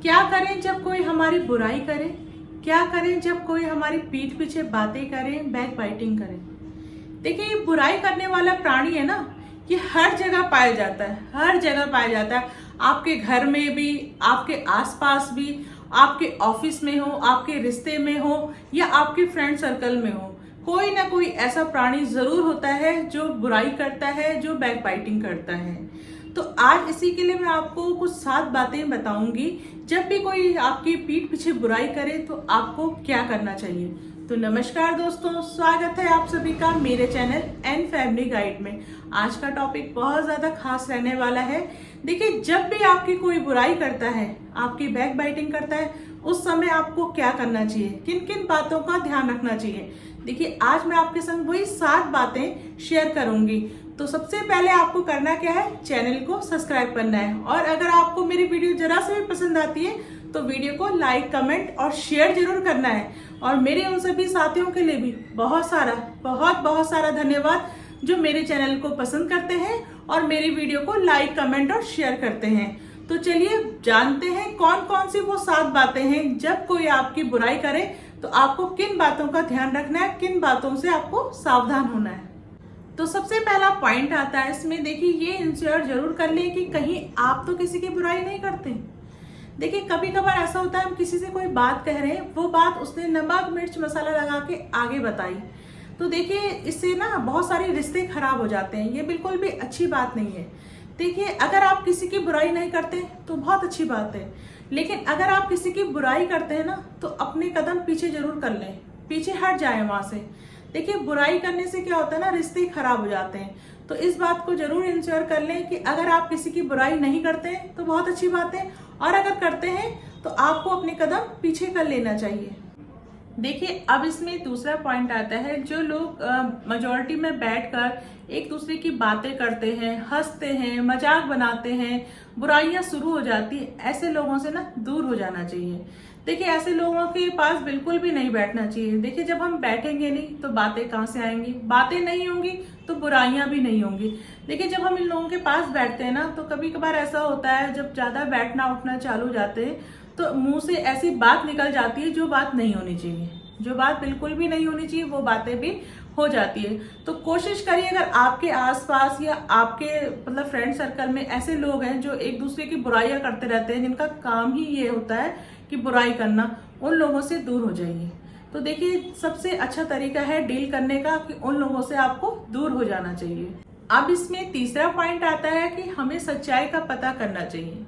क्या करें जब कोई हमारी बुराई करे, क्या करें जब कोई हमारी पीठ पीछे बातें करे, बैक बाइटिंग करे। देखिए, ये बुराई करने वाला प्राणी है ना, ये हर जगह पाया जाता है, हर जगह पाया जाता है। आपके घर में भी, आपके आसपास भी, आपके ऑफिस में हो, आपके रिश्ते में हो या आपके फ्रेंड सर्कल में हो, कोई ना कोई ऐसा प्राणी जरूर होता है जो बुराई करता है, जो बैक बाइटिंग करता है। तो आज इसी के लिए मैं आपको कुछ 7 बातें बताऊंगी, जब भी कोई आपकी पीठ पीछे बुराई करे तो आपको क्या करना चाहिए। तो नमस्कार दोस्तों, स्वागत है आप सभी का मेरे चैनल एंड फैमिली गाइड में। आज का टॉपिक बहुत ज्यादा खास रहने वाला है। देखिए, जब भी आपकी कोई बुराई करता है, आपकी बैक बाइटिंग करता है, उस समय आपको क्या करना चाहिए, किन किन बातों का ध्यान रखना चाहिए। देखिए, आज मैं आपके संग वही 7 बातें शेयर करूंगी। तो सबसे पहले आपको करना क्या है, चैनल को सब्सक्राइब करना है। और अगर आपको मेरी वीडियो जरा से भी पसंद आती है तो वीडियो को लाइक, कमेंट और शेयर जरूर करना है। और मेरे उन सभी साथियों के लिए भी बहुत सारा धन्यवाद जो मेरे चैनल को पसंद करते हैं और मेरी वीडियो को लाइक, कमेंट और शेयर करते हैं। तो चलिए जानते हैं कौन कौन सी वो 7 बातें हैं, जब कोई आपकी बुराई करे तो आपको किन बातों का ध्यान रखना है, किन बातों से आपको सावधान होना है। तो सबसे पहला पॉइंट आता है इसमें, देखिए ये इंश्योर जरूर कर ले कि कहीं आप तो किसी की बुराई नहीं करते। देखिए, कभी कभार ऐसा होता है हम किसी से कोई बात कह रहे हैं, वो बात उसने नमक मिर्च मसाला लगा के आगे बताई, तो देखिए इससे ना बहुत सारे रिश्ते खराब हो जाते हैं। ये बिल्कुल भी अच्छी बात नहीं है। देखिए, अगर आप किसी की बुराई नहीं करते तो बहुत अच्छी बात है, लेकिन अगर आप किसी की बुराई करते हैं ना तो अपने कदम पीछे जरूर कर लें, पीछे हट जाए वहां से। देखिए, बुराई करने से क्या होता है ना, रिश्ते खराब हो जाते हैं। तो इस बात को जरूर इंश्योर कर लें कि अगर आप किसी की बुराई नहीं करते हैं तो बहुत अच्छी बात है, और अगर करते हैं तो आपको अपने कदम पीछे कर लेना चाहिए। देखिए, अब इसमें दूसरा पॉइंट आता है, जो लोग मेजॉरिटी में बैठकर एक दूसरे की बातें करते हैं, हंसते हैं, मजाक बनाते हैं, बुराइयां शुरू हो जाती है, ऐसे लोगों से ना दूर हो जाना चाहिए। देखिए, ऐसे लोगों के पास बिल्कुल भी नहीं बैठना चाहिए। देखिए, जब हम बैठेंगे नहीं तो बातें कहाँ से आएंगी, बातें नहीं होंगी तो बुराइयां भी नहीं होंगी। देखिए, जब हम इन लोगों के पास बैठते हैं ना तो कभी कभार ऐसा होता है, जब ज्यादा बैठना उठना चालू हो जाते हैं तो मुंह से ऐसी बात निकल जाती है जो बात नहीं होनी चाहिए, जो बात बिल्कुल भी नहीं होनी चाहिए, वो बातें भी हो जाती है। तो कोशिश करिए, अगर आपके आसपास या आपके मतलब फ्रेंड सर्कल में ऐसे लोग हैं जो एक दूसरे की बुराइयां करते रहते हैं, जिनका काम ही ये होता है कि बुराई करना, उन लोगों से दूर हो जाइए। तो देखिए, सबसे अच्छा तरीका है डील करने का कि उन लोगों से आपको दूर हो जाना चाहिए। अब इसमें तीसरा पॉइंट आता है कि हमें सच्चाई का पता करना चाहिए।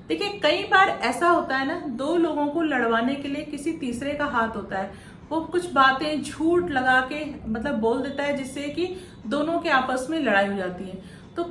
देखिए, कई बार ऐसा होता है ना, 2 लोगों को लड़वाने के लिए किसी तीसरे का हाथ होता है। वो कुछ बातें झूठ लगा के मतलब बोल देता है, जिससे कि दोनों के आपस में लड़ाई हो जाती है। तो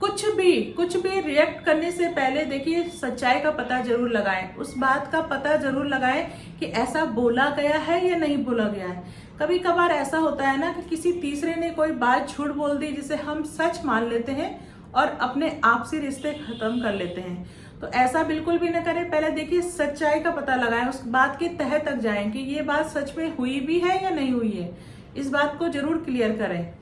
कुछ भी रिएक्ट करने से पहले देखिए सच्चाई का पता जरूर लगाएं, उस बात का पता जरूर लगाएं कि ऐसा बोला गया है या नहीं बोला गया है। कभी कभार ऐसा होता है ना कि किसी तीसरे ने कोई बात झूठ बोल दी, जिसे हम सच मान लेते हैं और अपने आप से रिश्ते खत्म कर लेते हैं। तो ऐसा बिल्कुल भी न करें। पहले देखिए सच्चाई का पता लगाएं, उस बात के तह तक जाएं कि ये बात सच में हुई भी है या नहीं हुई है। इस बात को जरूर क्लियर करें।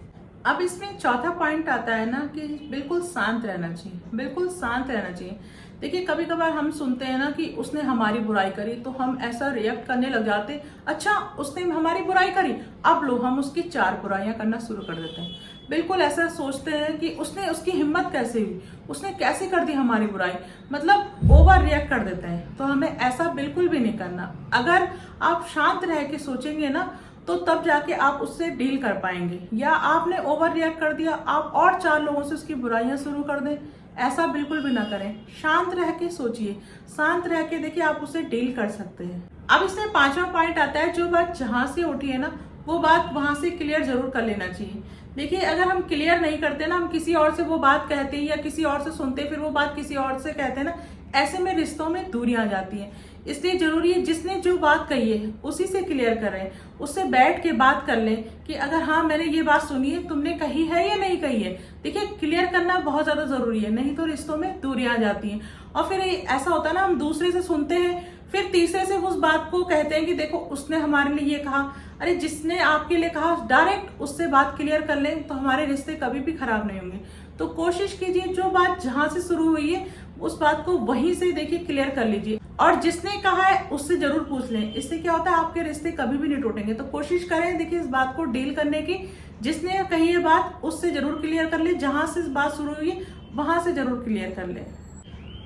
अब इसमें चौथा पॉइंट आता है ना कि बिल्कुल शांत रहना चाहिए, बिल्कुल शांत रहना चाहिए। देखिए, कभी कभार हम सुनते हैं ना कि उसने हमारी बुराई करी तो हम ऐसा रिएक्ट करने लग जाते, अच्छा उसने हमारी बुराई करी, अब लो हम उसकी 4 बुराइयां करना शुरू कर देते हैं। बिल्कुल ऐसा सोचते हैं कि उसने, उसकी हिम्मत कैसे हुई, उसने कैसे कर दी हमारी बुराई, मतलब ओवर रिएक्ट कर देते हैं। तो हमें ऐसा बिल्कुल भी नहीं करना। अगर आप शांत रह के सोचेंगे ना तो तब जाके आप उससे डील कर पाएंगे। या आपने ओवर रिएक्ट कर दिया, आप और 4 लोगों से उसकी बुराइयां शुरू कर दें, ऐसा बिल्कुल भी ना करें। शांत रह के सोचिए, शांत रह के देखिए आप उससे डील कर सकते हैं। अब इसमें 5वां पॉइंट आता है, जो बात जहां से उठी है ना वो बात वहां से क्लियर जरूर कर लेना चाहिए। देखिए, अगर हम क्लियर नहीं करते ना, हम किसी और से वो बात कहते हैं या किसी और से सुनते, फिर वो बात किसी और से कहते हैं ना, ऐसे में रिश्तों में दूरियां आ जाती हैं। इसलिए जरूरी है जिसने जो बात कही है उसी से क्लियर करें, उससे बैठ के बात कर लें कि अगर हाँ मैंने ये बात सुनी है, तुमने कही है या नहीं कही है। देखिए, क्लियर करना बहुत ज्यादा जरूरी है, नहीं तो रिश्तों में दूरियां आ जाती हैं। और फिर ऐसा होता है ना, हम दूसरे से सुनते हैं, फिर तीसरे से उस बात को कहते हैं कि देखो उसने हमारे लिए ये कहा। अरे, जिसने आपके लिए कहा डायरेक्ट उससे बात क्लियर कर लें तो हमारे रिश्ते कभी भी खराब नहीं होंगे। तो कोशिश कीजिए जो बात जहां से शुरू हुई है उस बात को वहीं से देखिए क्लियर कर लीजिए। और जिसने कहा है उससे जरूर पूछ लें। इससे क्या होता है, आपके रिश्ते कभी भी नहीं टूटेंगे। तो कोशिश करें देखिए इस बात को डील करने की। जिसने कही है बात उससे जरूर क्लियर कर ले, जहां से इस बात शुरू हुई है वहां से जरूर क्लियर कर ले।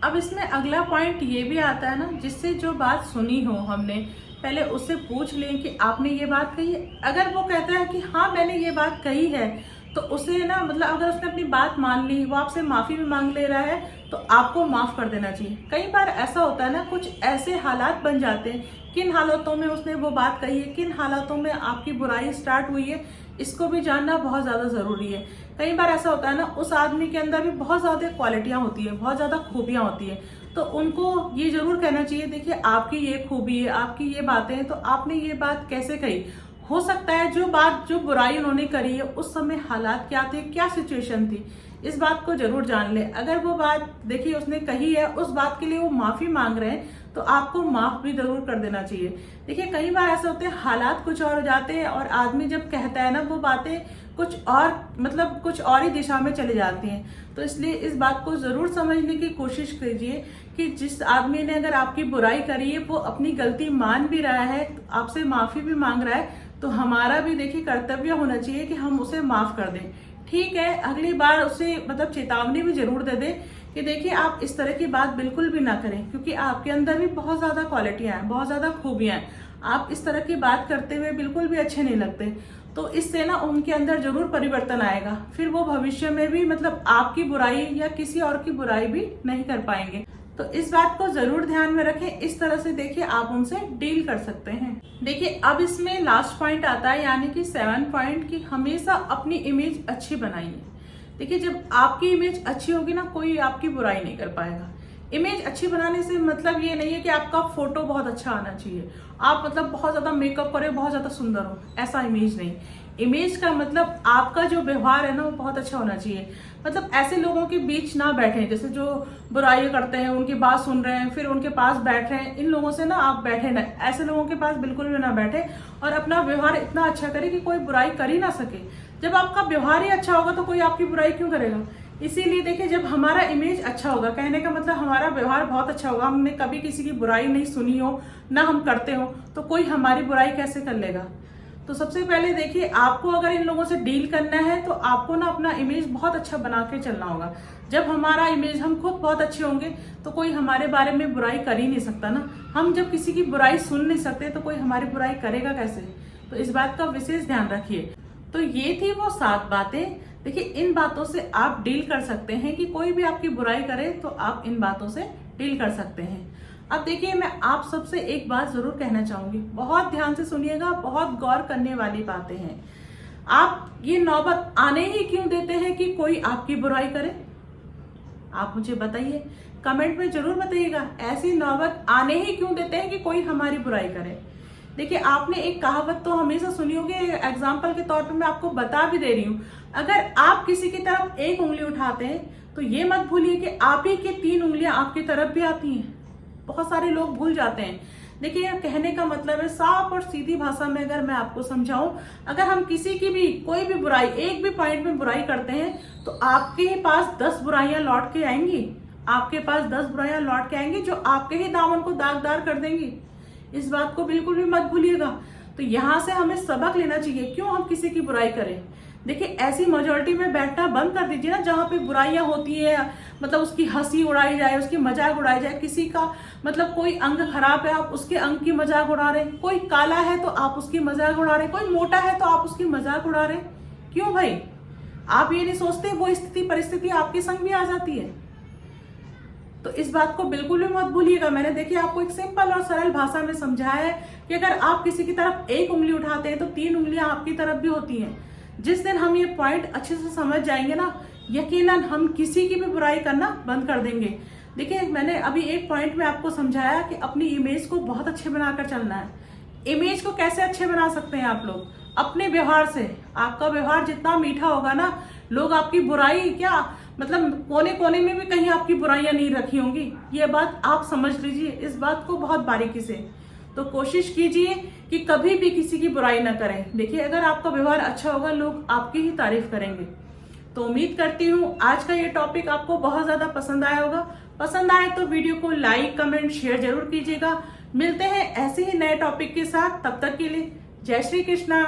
अब इसमें अगला पॉइंट ये भी आता है ना, जिससे जो बात सुनी हो हमने पहले उससे पूछ लें कि आपने ये बात कही है। अगर वो कहता है कि हाँ मैंने ये बात कही है, तो उसे ना मतलब अगर उसने अपनी बात मान ली, वो आपसे माफी भी मांग ले रहा है, तो आपको माफ कर देना चाहिए। कई बार ऐसा होता है ना, कुछ ऐसे हालात बन जाते हैं, किन हालातों में उसने वो बात कही है, किन हालातों में आपकी बुराई स्टार्ट हुई है, इसको भी जानना बहुत ज्यादा जरूरी है। कई बार ऐसा होता है ना, उस आदमी के अंदर भी बहुत ज्यादा क्वालिटियां होती है, बहुत ज्यादा खूबियां होती है, तो उनको ये जरूर कहना चाहिए देखिए आपकी ये खूबी है, आपकी ये बातें हैं, तो आपने ये बात कैसे कही। हो सकता है जो बुराई उन्होंने करी है उस समय हालात क्या थे, क्या सिचुएशन थी, इस बात को जरूर जान ले। अगर वो बात देखिए उसने कही है, उस बात के लिए वो माफी मांग रहे हैं, तो आपको माफ भी जरूर कर देना चाहिए। देखिए कई बार ऐसे होते हैं, हालात कुछ और हो जाते हैं और आदमी जब कहता है ना, वो बातें कुछ और मतलब कुछ और ही दिशा में चली जाती हैं। तो इसलिए इस बात को जरूर समझने की कोशिश कीजिए कि जिस आदमी ने अगर आपकी बुराई करी है वो अपनी गलती मान भी रहा है, आपसे माफी भी मांग रहा है, तो हमारा भी देखिए कर्तव्य होना चाहिए कि हम उसे माफ कर दें। ठीक है, अगली बार उसे मतलब चेतावनी भी जरूर दे दें कि देखिए आप इस तरह की बात बिल्कुल भी ना करें, क्योंकि आपके अंदर भी बहुत ज्यादा क्वालिटियां हैं, बहुत ज्यादा खूबियां हैं। आप इस तरह की बात करते हुए बिल्कुल भी अच्छे नहीं लगते। तो इससे ना उनके अंदर जरूर परिवर्तन आएगा, फिर वो भविष्य में भी मतलब आपकी बुराई या किसी और की बुराई भी नहीं कर पाएंगे। तो इस बात को जरूर ध्यान में रखें। इस तरह से देखिए आप उनसे डील कर सकते हैं। देखिए अब इसमें लास्ट पॉइंट आता है, यानी कि 7 पॉइंट की हमेशा अपनी इमेज अच्छी बनाइए। देखिए जब आपकी इमेज अच्छी होगी ना, कोई आपकी बुराई नहीं कर पाएगा। इमेज अच्छी बनाने से मतलब ये नहीं है कि आपका फोटो बहुत अच्छा आना चाहिए, आप मतलब बहुत ज्यादा मेकअप करें, बहुत ज्यादा सुंदर हो, ऐसा इमेज नहीं। इमेज का मतलब आपका जो व्यवहार है ना वो बहुत अच्छा होना चाहिए। मतलब ऐसे लोगों के बीच ना बैठे जैसे जो बुराई करते हैं, उनकी बात सुन रहे हैं फिर उनके पास बैठ रहे हैं, इन लोगों से ना आप बैठे ना, ऐसे लोगों के पास बिल्कुल भी ना बैठे। और अपना व्यवहार इतना अच्छा करें कि कोई बुराई कर ही ना सके। जब आपका व्यवहार ही अच्छा होगा तो कोई आपकी बुराई क्यों करेगा। इसीलिए देखिए जब हमारा इमेज अच्छा होगा, कहने का मतलब हमारा व्यवहार बहुत अच्छा होगा, हमने कभी किसी की बुराई नहीं सुनी हो, ना हम करते हो, तो कोई हमारी बुराई कैसे कर लेगा। तो सबसे पहले देखिए आपको अगर इन लोगों से डील करना है तो आपको ना अपना इमेज बहुत अच्छा बना के चलना होगा। जब हमारा इमेज, हम खुद बहुत अच्छे होंगे तो कोई हमारे बारे में बुराई कर ही नहीं सकता ना। हम जब किसी की बुराई सुन नहीं सकते तो कोई हमारी बुराई करेगा कैसे। तो इस बात का विशेष ध्यान रखिए। तो ये थी वो 7 बातें। देखिए इन बातों से आप डील कर सकते हैं कि कोई भी आपकी बुराई करे तो आप इन बातों से डील कर सकते हैं। अब देखिए मैं आप सबसे एक बात जरूर कहना चाहूंगी, बहुत ध्यान से सुनिएगा, बहुत गौर करने वाली बातें हैं। आप ये नौबत आने ही क्यों देते हैं कि कोई आपकी बुराई करे। आप मुझे बताइए, कमेंट में जरूर बताइएगा, ऐसी नौबत आने ही क्यों देते हैं कि कोई हमारी बुराई करे। देखिए आपने एक कहावत तो हमेशा सुनी होगी, एग्जाम्पल के तौर पे मैं आपको बता भी दे रही हूँ। अगर आप किसी की तरफ एक उंगली उठाते हैं तो ये मत भूलिए कि आप ही की 3 उंगलियां आपकी तरफ भी आती हैं। बहुत सारे लोग भूल जाते हैं। देखिए यह कहने का मतलब है, साफ और सीधी भाषा में अगर मैं आपको समझाऊं, अगर हम किसी की भी कोई भी बुराई, एक भी पॉइंट में बुराई करते हैं तो आपके ही पास 10 बुराइयां लौट के आएंगी। आपके पास 10 बुराइयां लौट के आएंगी जो आपके ही दामन को दागदार कर देंगी। इस बात को बिल्कुल भी मत भूलिएगा। तो यहाँ से हमें सबक लेना चाहिए, क्यों हम किसी की बुराई करें। देखिए ऐसी मेजोरिटी में बैठना बंद कर दीजिए ना, जहाँ पे बुराइयां होती है, मतलब उसकी हंसी उड़ाई जाए, उसकी मजाक उड़ाई जाए। किसी का मतलब कोई अंग खराब है, आप उसके अंग की मजाक उड़ा रहे हैं। कोई काला है तो आप उसकी मजाक उड़ा रहे हैं। कोई मोटा है तो आप उसकी मजाक उड़ा रहे हैं। क्यों भाई, आप ये नहीं सोचते वो स्थिति परिस्थिति आपके संग भी आ जाती है। तो इस बात को बिल्कुल भी मत भूलिएगा। मैंने देखिए आपको एक सिंपल और सरल भाषा में समझाया है कि अगर आप किसी की तरफ एक उंगली उठाते हैं तो 3 उंगलियां आपकी तरफ भी होती हैं। जिस दिन हम ये पॉइंट अच्छे से समझ जाएंगे ना, यकीनन हम किसी की भी बुराई करना बंद कर देंगे। देखिए मैंने अभी एक पॉइंट में आपको समझाया कि अपनी इमेज को बहुत अच्छे बनाकर चलना है। इमेज को कैसे अच्छे बना सकते हैं आप लोग, अपने व्यवहार से। आपका व्यवहार जितना मीठा होगा ना, लोग आपकी बुराई क्या मतलब कोने कोने में भी कहीं आपकी बुराइयां नहीं रखी होंगी। ये बात आप समझ लीजिए, इस बात को बहुत बारीकी से। तो कोशिश कीजिए कि कभी भी किसी की बुराई ना करें। देखिए अगर आपका व्यवहार अच्छा होगा, लोग आपकी ही तारीफ करेंगे। तो उम्मीद करती हूँ आज का ये टॉपिक आपको बहुत ज्यादा पसंद आया होगा। पसंद आए तो वीडियो को लाइक कमेंट शेयर जरूर कीजिएगा। मिलते हैं ऐसे ही नए टॉपिक के साथ, तब तक के लिए जय श्री कृष्णा।